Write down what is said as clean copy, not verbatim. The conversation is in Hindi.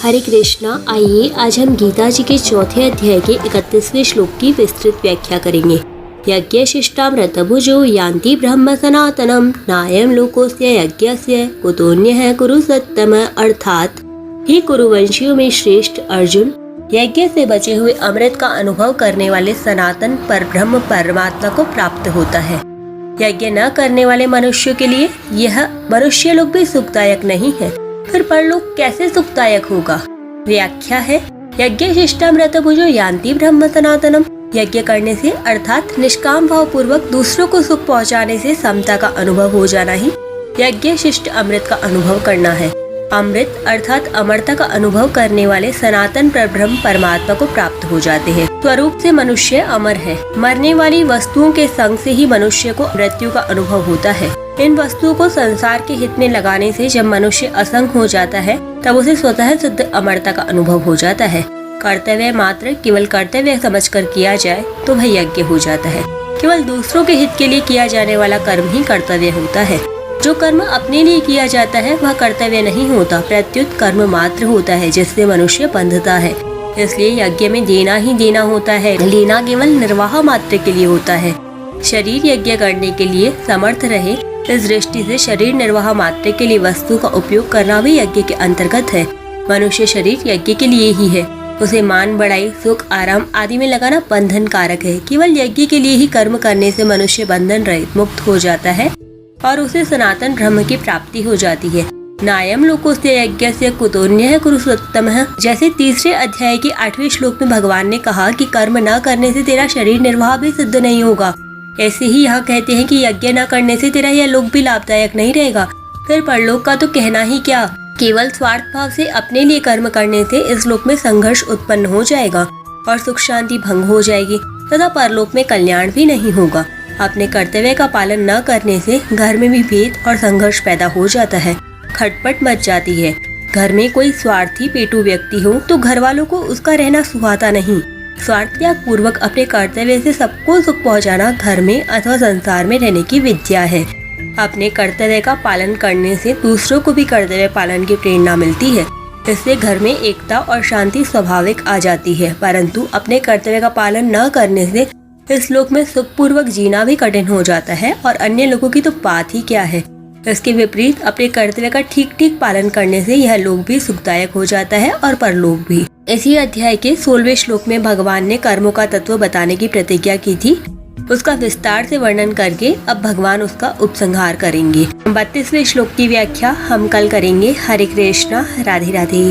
हरे कृष्णा। आइए आज हम गीता जी के चौथे अध्याय के 31वें श्लोक की विस्तृत व्याख्या करेंगे। यज्ञ शिष्टामृत भुजो यान्ति ब्रह्म सनातनम नायम लोकोस्य यज्ञस्य कुतोन्यः कुरु सत्तम। अर्थात हे कुरुवंशियों में श्रेष्ठ अर्जुन, यज्ञ से बचे हुए अमृत का अनुभव करने वाले सनातन परब्रह्म परमात्मा को प्राप्त होता है। यज्ञ न करने वाले मनुष्यों के लिए यह मनुष्य लोग भी सुखदायक नहीं है, फिर परलोक कैसे सुखदायक होगा। व्याख्या है, यज्ञ शिष्टामृत भुजो यान्ति ब्रह्म सनातनम। यज्ञ करने से अर्थात निष्काम भाव पूर्वक दूसरों को सुख पहुंचाने से समता का अनुभव हो जाना ही यज्ञ शिष्ट अमृत का अनुभव करना है। अमृत अर्थात अमरता का अनुभव करने वाले सनातन परब्रह्म परमात्मा को प्राप्त हो जाते हैं। स्वरूप से मनुष्य अमर है। मरने वाली वस्तुओं के संग से ही मनुष्य को मृत्यु का अनुभव होता है। इन वस्तुओं को संसार के हित में लगाने से जब मनुष्य असंग हो जाता है तब उसे स्वतः सिद्ध अमरता का अनुभव हो जाता है। कर्तव्य मात्र केवल कर्तव्य समझकर किया जाए तो वह यज्ञ हो जाता है। केवल दूसरों के हित के लिए किया जाने वाला कर्म ही कर्तव्य होता है। जो कर्म अपने लिए किया जाता है वह कर्तव्य नहीं होता, प्रत्युत कर्म मात्र होता है जिससे मनुष्य बंधता है। इसलिए यज्ञ में देना ही देना होता है, लेना केवल निर्वाह मात्र के लिए होता है। शरीर यज्ञ करने के लिए समर्थ रहे, इस दृष्टि से शरीर निर्वाह मात्र के लिए वस्तु का उपयोग करना भी यज्ञ के अंतर्गत है। मनुष्य शरीर यज्ञ के लिए ही है, उसे मान बढ़ाई सुख आराम आदि में लगाना बंधन कारक है। केवल यज्ञ के लिए ही कर्म करने से मनुष्य बंधन रहित मुक्त हो जाता है और उसे सनातन ब्रह्म की प्राप्ति हो जाती है। नायम लोकोस्य यज्ञस्य कुतोन्यः कुरु सत्तमः। जैसे तीसरे अध्याय के 8वें श्लोक में भगवान ने कहा कि कर्म न करने से तेरा शरीर निर्वाह भी सिद्ध नहीं होगा, ऐसे ही यहाँ कहते हैं कि यज्ञ न करने से तेरा यह लोक भी लाभदायक नहीं रहेगा। फिर परलोक का तो कहना ही क्या। केवल स्वार्थ भाव से अपने लिए कर्म करने से इस लोक में संघर्ष उत्पन्न हो जाएगा और सुख शांति भंग हो जाएगी तथा परलोक में कल्याण भी नहीं होगा। अपने कर्तव्य का पालन न करने से घर में भी भेद और संघर्ष पैदा हो जाता है, खटपट मच जाती है। घर में कोई स्वार्थी पेटू व्यक्ति हो तो घर वालों को उसका रहना सुहाता नहीं। स्वार्थ त्याग पूर्वक अपने कर्तव्य से सबको सुख पहुंचाना घर में अथवा संसार में रहने की विद्या है। अपने कर्तव्य का पालन करने से दूसरों को भी कर्तव्य पालन की प्रेरणा मिलती है। इससे घर में एकता और शांति स्वाभाविक आ जाती है। परंतु अपने कर्तव्य का पालन न करने से इस लोक में सुखपूर्वक जीना भी कठिन हो जाता है और अन्य लोगों की तो बात ही क्या है। इसके विपरीत अपने कर्तव्य का ठीक ठीक पालन करने से यह लोक भी सुखदायक हो जाता है और परलोक भी। इसी अध्याय के 16वें श्लोक में भगवान ने कर्मों का तत्व बताने की प्रतिज्ञा की थी। उसका विस्तार से वर्णन करके अब भगवान उसका उपसंहार करेंगे। 32वें श्लोक की व्याख्या हम कल करेंगे। हरे कृष्णा, राधे राधे।